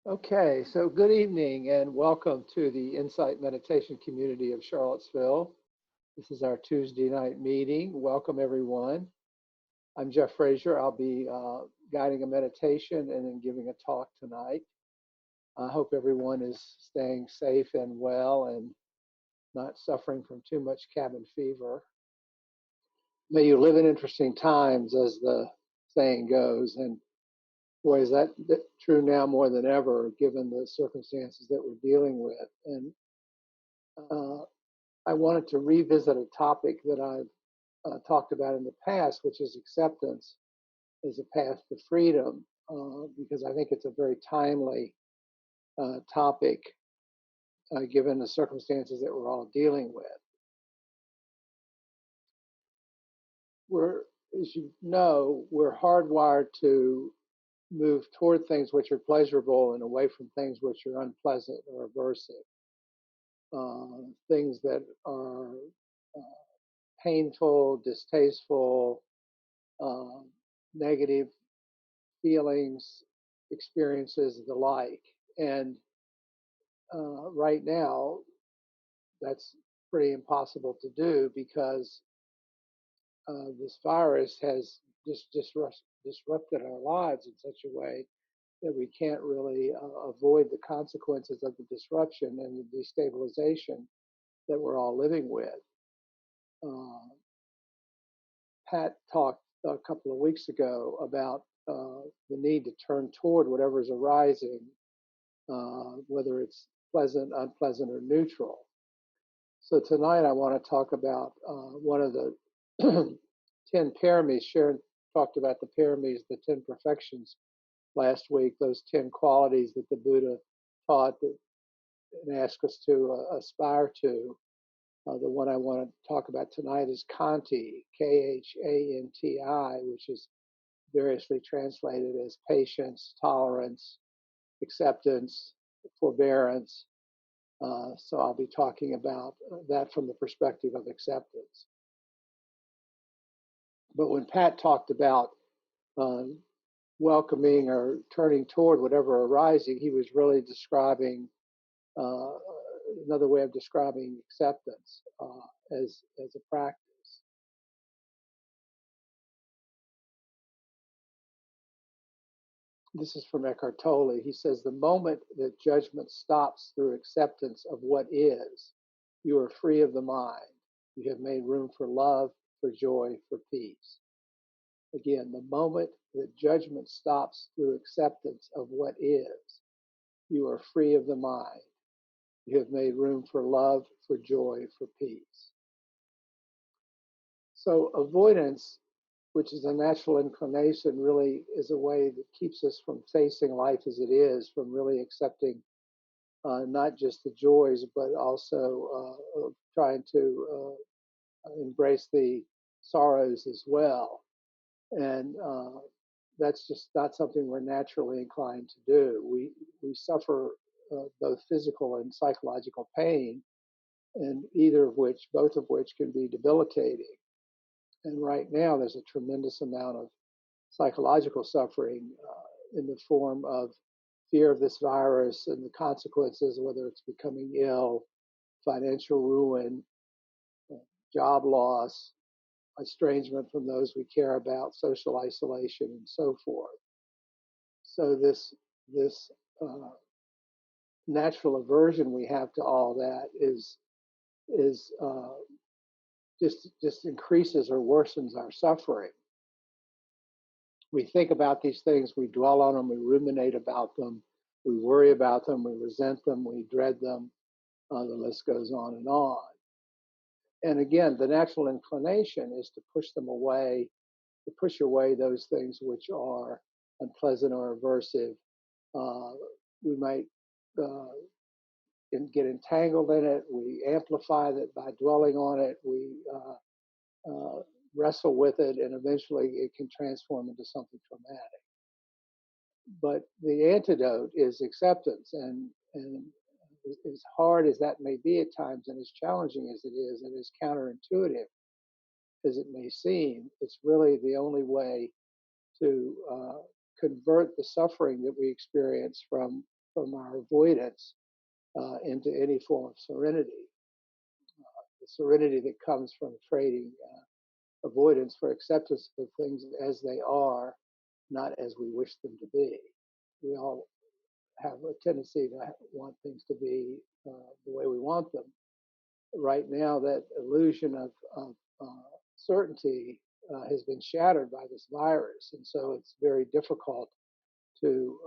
Okay, so good evening and welcome to the Insight Meditation community of Charlottesville. This is our Tuesday night meeting. Welcome, everyone. I'm Jeff Fracher. I'll be guiding a meditation and then giving a talk tonight. I hope everyone is staying safe and well and not suffering from too much cabin fever. May you live in interesting times, as the saying goes. And boy, is that true now more than ever, given the circumstances that we're dealing with. And uh, I wanted to revisit a topic that I've talked about in the past, which is acceptance as a path to freedom, because I think it's a very timely topic given the circumstances that we're all dealing with. We're, as you know, we're hardwired to move toward things which are pleasurable and away from things which are unpleasant or aversive. Things that are painful, distasteful, uh, negative feelings, experiences, the like. And right now, that's pretty impossible to do because this virus has just disrupted our lives in such a way that we can't really avoid the consequences of the disruption and the destabilization that we're all living with. Uh, Pat talked a couple of weeks ago about the need to turn toward whatever is arising, whether it's pleasant, unpleasant, or neutral. So tonight I want to talk about one of the 10 paramis. Sharon talked about the paramis, the 10 perfections last week, those 10 qualities that the Buddha taught that, and asked us to aspire to. The one I want to talk about tonight is Khanti, Khanti, which is variously translated as patience, tolerance, acceptance, forbearance. So I'll be talking about that from the perspective of acceptance. But when Pat talked about um, welcoming or turning toward whatever arising, he was really describing uh, another way of describing acceptance as a practice. This is from Eckhart Tolle. He says, the moment that judgment stops through acceptance of what is, you are free of the mind. You have made room for love, for joy, for peace. Again, the moment that judgment stops through acceptance of what is, you are free of the mind. You have made room for love, for joy, for peace. So avoidance, which is a natural inclination, really is a way that keeps us from facing life as it is, from really accepting not just the joys, but also trying to embrace the sorrows as well. And that's just not something we're naturally inclined to do. We suffer both physical and psychological pain, and both of which can be debilitating. And right now, there's a tremendous amount of psychological suffering in the form of fear of this virus and the consequences, whether it's becoming ill, financial ruin, uh, job loss, estrangement from those we care about, social isolation, and so forth. So this natural aversion we have to all that is just increases or worsens our suffering. We think about these things, we dwell on them, we ruminate about them, we worry about them, we resent them, we dread them. The list goes on and on. And again, the natural inclination is to push them away, to push away those things which are unpleasant or aversive. Uh, we might uh, get entangled in it. We amplify that by dwelling on it. We wrestle with it, and eventually it can transform into something traumatic. But the antidote is acceptance, and as hard as that may be at times, and as challenging as it is, and as counterintuitive as it may seem, it's really the only way to convert the suffering that we experience from from our avoidance into any form of serenity. The serenity that comes from trading avoidance for acceptance of things as they are, not as we wish them to be. We all have a tendency to want things to be the way we want them. Right now, that illusion of certainty has been shattered by this virus, and so it's very difficult to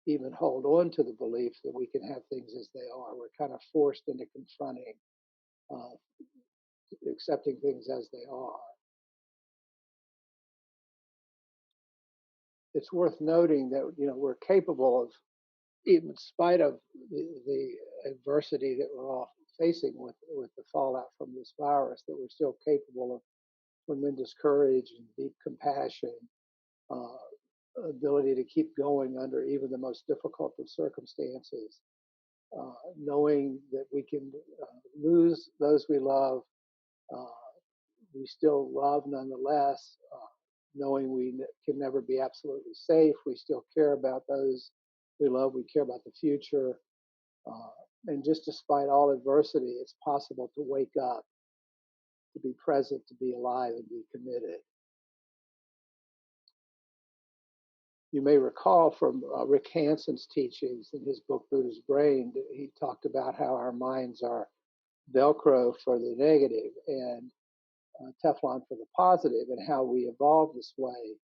even hold on to the belief that we can have things as they are. We're kind of forced into confronting, uh, accepting things as they are. It's worth noting that we're capable of, even in spite of the adversity that we're all facing with the fallout from this virus, that we're still capable of tremendous courage and deep compassion, uh, ability to keep going under even the most difficult of circumstances, knowing that we can lose those we love, uh, we still love nonetheless, knowing we can never be absolutely safe, we still care about those we love, we care about the future. Uh, and just despite all adversity, it's possible to wake up, to be present, to be alive, and be committed. You may recall from Rick Hanson's teachings in his book Buddha's Brain, he talked about how our minds are Velcro for the negative and Teflon for the positive, and how we evolved this way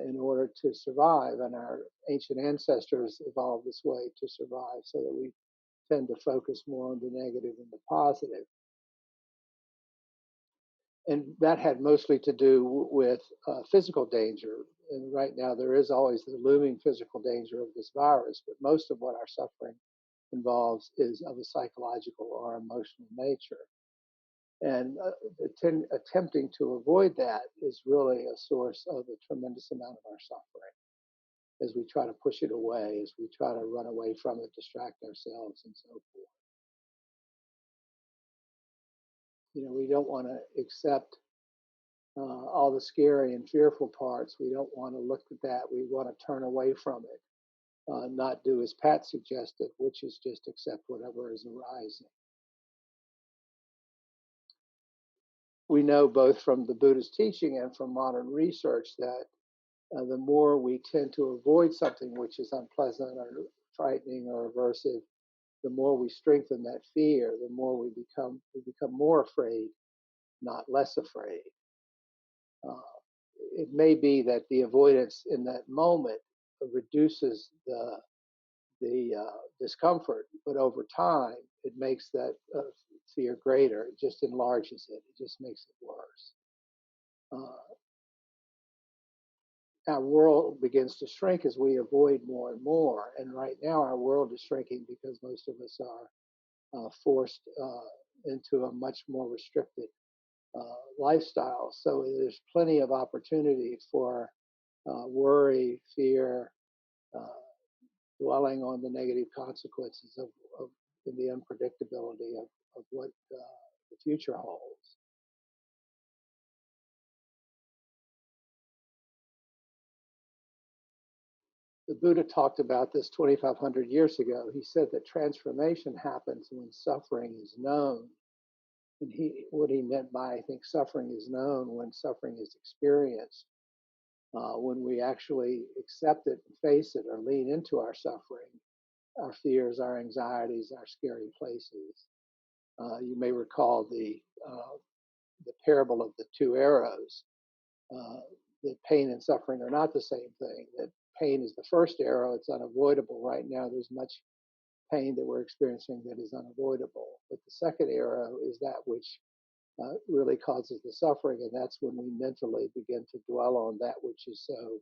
in order to survive. And our ancient ancestors evolved this way to survive, so that we tend to focus more on the negative than the positive. And that had mostly to do with physical danger. And right now, there is always the looming physical danger of this virus, but most of what our suffering involves is of a psychological or emotional nature. And attempting to avoid that is really a source of a tremendous amount of our suffering, as we try to push it away, as we try to run away from it, distract ourselves, and so forth. We don't want to accept all the scary and fearful parts. We don't want to look at that. We want to turn away from it, not do as Pat suggested, which is just accept whatever is arising. We know both from the Buddhist teaching and from modern research that the more we tend to avoid something which is unpleasant or frightening or aversive, the more we strengthen that fear, the more we become more afraid, not less afraid. Uh, it may be that the avoidance in that moment reduces the discomfort, but over time it makes that fear greater. It just enlarges it. It just makes it worse. Our world begins to shrink as we avoid more and more. And right now, our world is shrinking because most of us are forced into a much more restricted lifestyle. So there's plenty of opportunity for worry, fear, uh, dwelling on the negative consequences of the unpredictability of what the future holds. The Buddha talked about this 2,500 years ago. He said that transformation happens when suffering is known. And what he meant by, I think, suffering is known when suffering is experienced. When we actually accept it and face it or lean into our suffering, our fears, our anxieties, our scary places. You may recall the parable of the two arrows. Uh, that pain and suffering are not the same thing. That pain is the first arrow, it's unavoidable. Right now, there's much pain that we're experiencing that is unavoidable. But the second arrow is that which really causes the suffering, and that's when we mentally begin to dwell on that which is so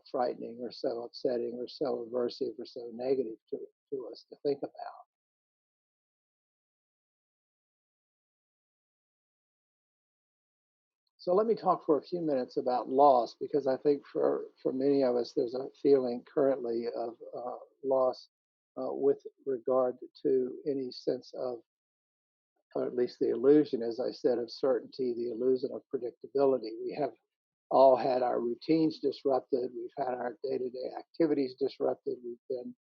frightening or so upsetting or so aversive or so negative to us to think about. So let me talk for a few minutes about loss, because I think for many of us, there's a feeling currently of loss with regard to any sense of, or at least the illusion, as I said, of certainty, the illusion of predictability. We have all had our routines disrupted. We've had our day-to-day activities disrupted. We've been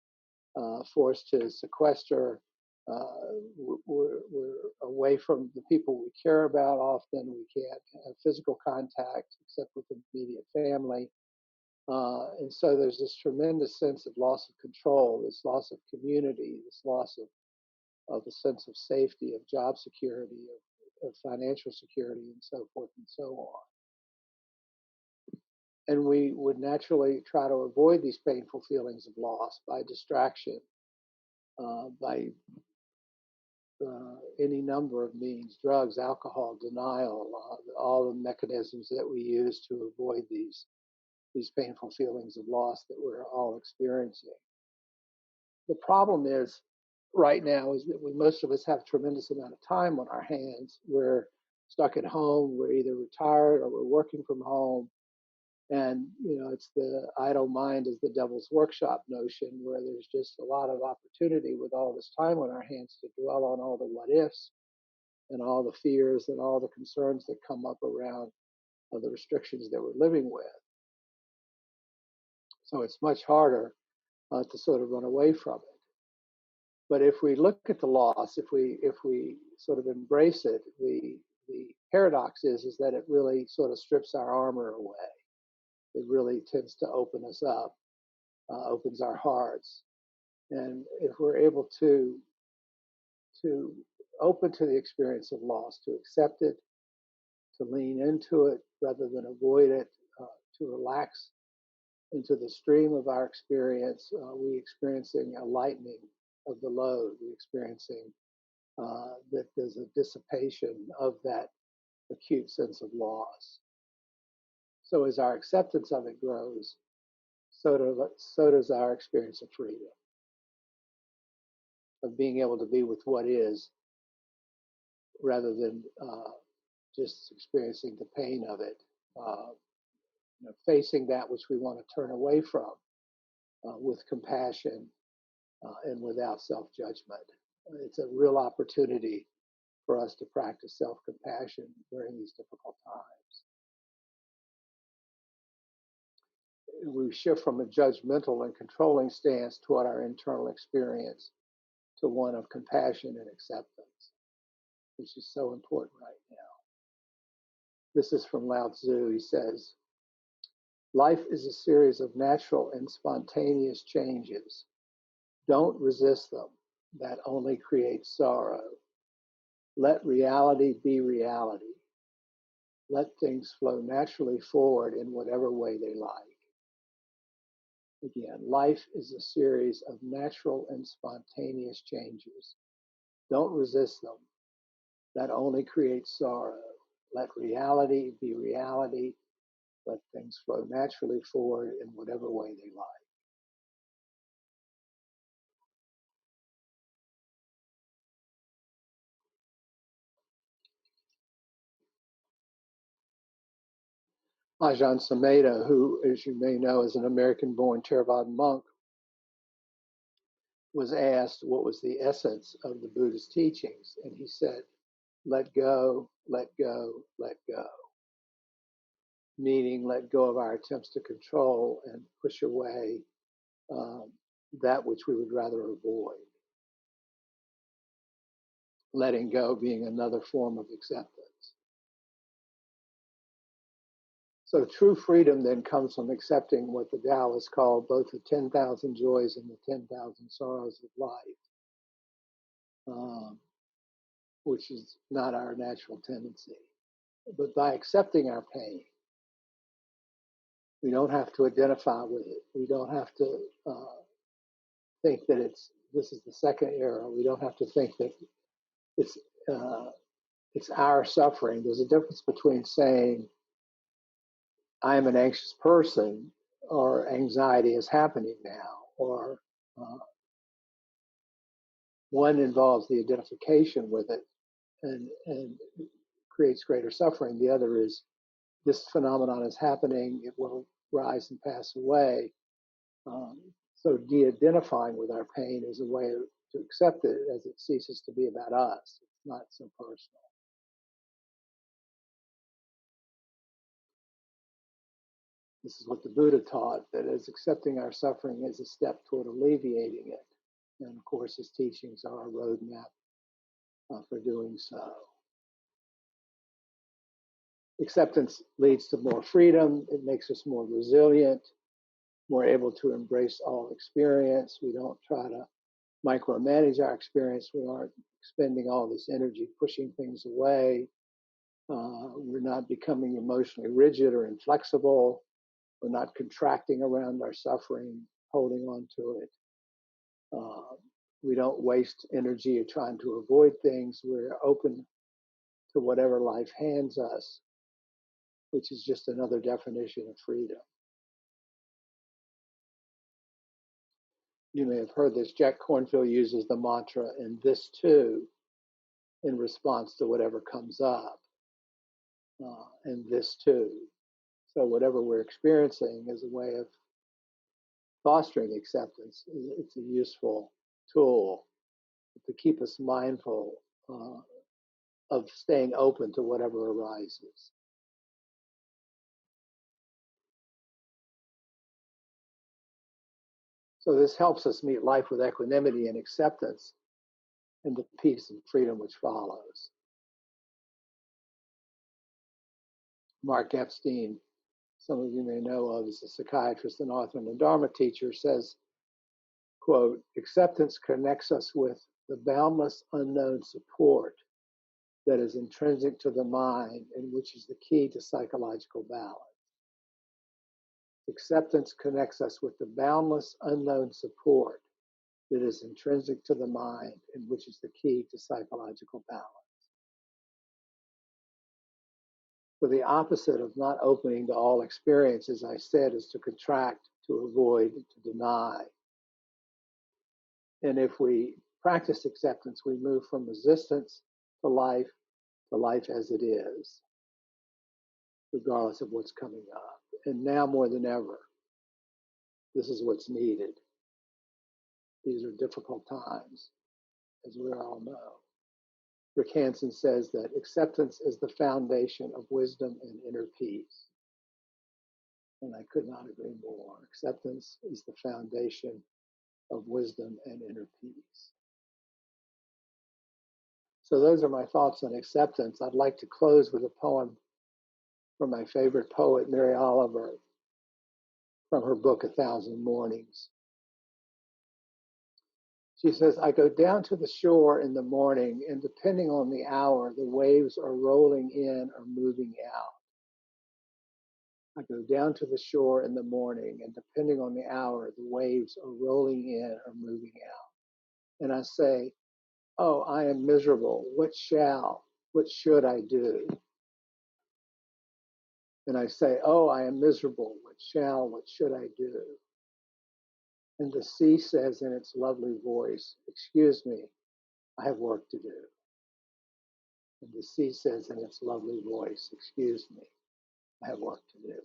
forced to sequester. We're away from the people we care about often. We can't have physical contact except with immediate family. And so there's this tremendous sense of loss of control, this loss of community, this loss of a sense of safety, of job security, of financial security, and so forth and so on. And we would naturally try to avoid these painful feelings of loss by distraction, by any number of means, drugs, alcohol, denial, all the mechanisms that we use to avoid these painful feelings of loss that we're all experiencing. The problem is right now is that most of us have a tremendous amount of time on our hands. We're stuck at home. We're either retired or we're working from home. And, it's the idle mind is the devil's workshop notion, where there's just a lot of opportunity with all this time on our hands to dwell on all the what ifs and all the fears and all the concerns that come up around the restrictions that we're living with. So it's much harder to sort of run away from it. But if we look at the loss, if we sort of embrace it, the paradox is that it really sort of strips our armor away. It really tends to open us up, opens our hearts. And if we're able to open to the experience of loss, to accept it, to lean into it rather than avoid it, to relax into the stream of our experience, we experiencing a lightening of the load. We experiencing that there's a dissipation of that acute sense of loss. So as our acceptance of it grows, so does our experience of freedom, of being able to be with what is, rather than just experiencing the pain of it, facing that which we want to turn away from with compassion and without self-judgment. It's a real opportunity for us to practice self-compassion during these difficult times. We shift from a judgmental and controlling stance toward our internal experience to one of compassion and acceptance, which is so important right now. This is from Lao Tzu. He says, "Life is a series of natural and spontaneous changes. Don't resist them. That only creates sorrow. Let reality be reality. Let things flow naturally forward in whatever way they like." Again, life is a series of natural and spontaneous changes. Don't resist them. That only creates sorrow. Let reality be reality. Let things flow naturally forward in whatever way they like. Ajahn Sumedho, who, as you may know, is an American-born Theravada monk, was asked what was the essence of the Buddha's teachings, and he said, "Let go, let go, let go." Meaning, let go of our attempts to control and push away that which we would rather avoid. Letting go being another form of acceptance. So true freedom then comes from accepting what the Taoists call both the 10,000 joys and the 10,000 sorrows of life, which is not our natural tendency. But by accepting our pain, we don't have to identify with it. We don't have to think that this is the second era. We don't have to think that it's our suffering. There's a difference between saying, "I am an anxious person," or "anxiety is happening now," or one involves the identification with it and creates greater suffering. The other is, this phenomenon is happening, it will rise and pass away. So de-identifying with our pain is a way to accept it as it ceases to be about us. It's not so personal. This is what the Buddha taught, that as accepting our suffering is a step toward alleviating it. And of course, his teachings are a roadmap for doing so. Acceptance leads to more freedom. It makes us more resilient, more able to embrace all experience. We don't try to micromanage our experience. We aren't spending all this energy pushing things away. We're not becoming emotionally rigid or inflexible. We're not contracting around our suffering, holding on to it. We don't waste energy trying to avoid things. We're open to whatever life hands us, which is just another definition of freedom. You may have heard this. Jack Kornfield uses the mantra, and this too, in response to whatever comes up. And this too. So whatever we're experiencing is a way of fostering acceptance. It's a useful tool to keep us mindful of staying open to whatever arises. So this helps us meet life with equanimity and acceptance and the peace and freedom which follows. Mark Epstein, some of you may know of, is a psychiatrist and author and a Dharma teacher, says, quote, acceptance connects us with the boundless unknown support that is intrinsic to the mind and which is the key to psychological balance. Acceptance connects us with the boundless unknown support that is intrinsic to the mind and which is the key to psychological balance. So the opposite of not opening to all experience, as I said, is to contract, to avoid, to deny. And if we practice acceptance, we move from resistance to life as it is, regardless of what's coming up. And now more than ever, this is what's needed. These are difficult times, as we all know. Rick Hanson says that acceptance is the foundation of wisdom and inner peace. And I could not agree more. Acceptance is the foundation of wisdom and inner peace. So those are my thoughts on acceptance. I'd like to close with a poem from my favorite poet, Mary Oliver, from her book, A Thousand Mornings. She says, I go down to the shore in the morning, and depending on the hour, the waves are rolling in or moving out. I go down to the shore in the morning, and depending on the hour, the waves are rolling in or moving out. And I say, oh, I am miserable. What should I do? And I say, oh, I am miserable. What should I do? And the sea says in its lovely voice, excuse me, I have work to do. And the sea says in its lovely voice, excuse me, I have work to do.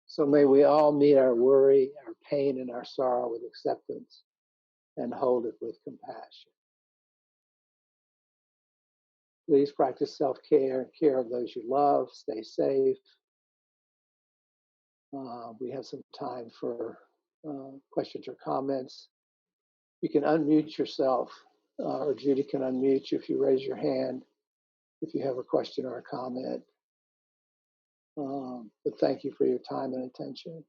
So may we all meet our worry, our pain, and our sorrow with acceptance and hold it with compassion. Please practice self-care and care of those you love. Stay safe. We have some time for questions or comments. You can unmute yourself, or Judy can unmute you if you raise your hand, if you have a question or a comment. But thank you for your time and attention.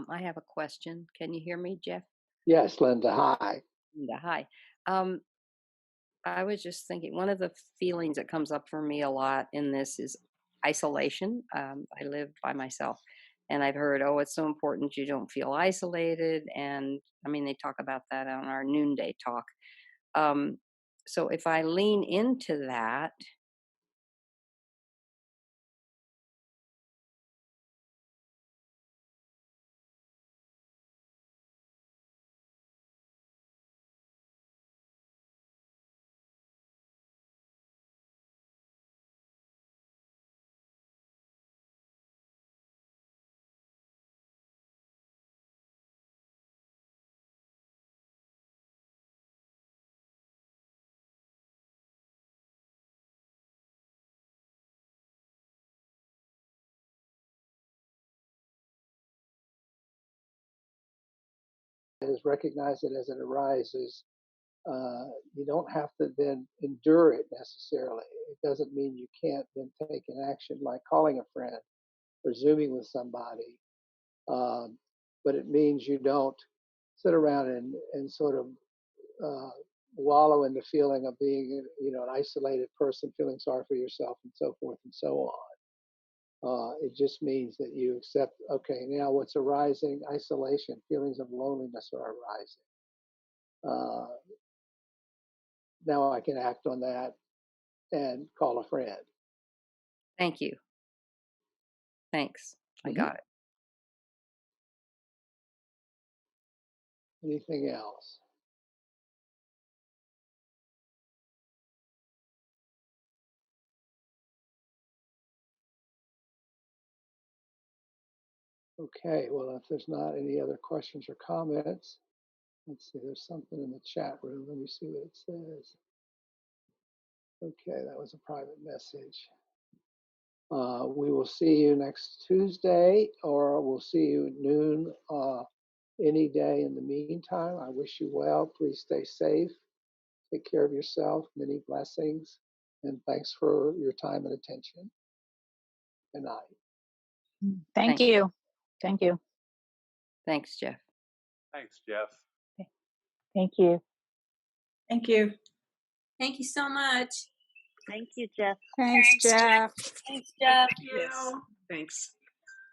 I have a question. Can you hear me, Jeff? Yes, Linda, hi. Yeah, hi. Um, I was just thinking one of the feelings that comes up for me a lot in this is isolation. I live by myself, and I've heard, oh, it's so important you don't feel isolated. And I mean, they talk about that on our noonday talk. Um, so if I lean into that, is, recognize it as it arises. You don't have to then endure it necessarily. It doesn't mean you can't then take an action like calling a friend or Zooming with somebody. Um, but it means you don't sit around and sort of uh, wallow in the feeling of being, an isolated person, feeling sorry for yourself, and so forth and so on. It just means that you accept, okay, now what's arising? Isolation, feelings of loneliness are arising. Uh, Now I can act on that and call a friend. Thank you. Thanks. I Mm-hmm. got it. Anything else? Okay, well, if there's not any other questions or comments, let's see, there's something in the chat room. Let me see what it says. Okay, that was a private message. We will see you next Tuesday, or we'll see you at noon any day in the meantime. I wish you well. Please stay safe. Take care of yourself. Many blessings. And thanks for your time and attention. Good night. Thank Thank you. Thank you. Thanks, Jeff. Thanks, Jeff. Thank you. Thank you. Thank you so much. Thank you, Jeff. Thanks, Jeff. Thanks, Jeff. Thank you. Yes. Thanks.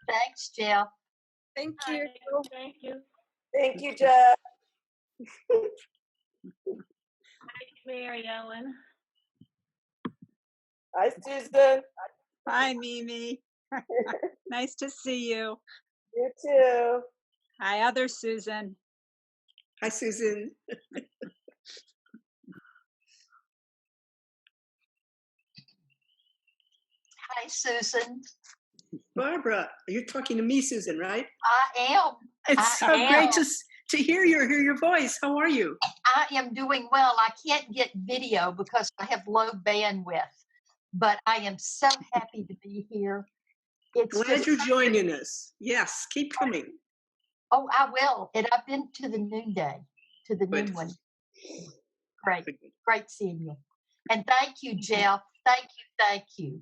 Thanks, Jeff. Thank Hi, you. Thank you. Thank you, Jeff. Mary Ellen. Hi, Susan. Hi, Mimi. Nice to see you. You too. Hi, other Susan. Hi, Susan. Hi, Susan. Barbara, you're talking to me, Susan, right? I am. It's I so am. great to hear your voice. How are you? I am doing well. I can't get video because I have low bandwidth, but I am so happy to be here. It's Glad just, you're joining us. Yes, keep coming. oh, I will. And I've been to the noonday, to the Good. noon one. Great. Good. Great seeing you. And thank you, Jeff. Thank you. Thank you.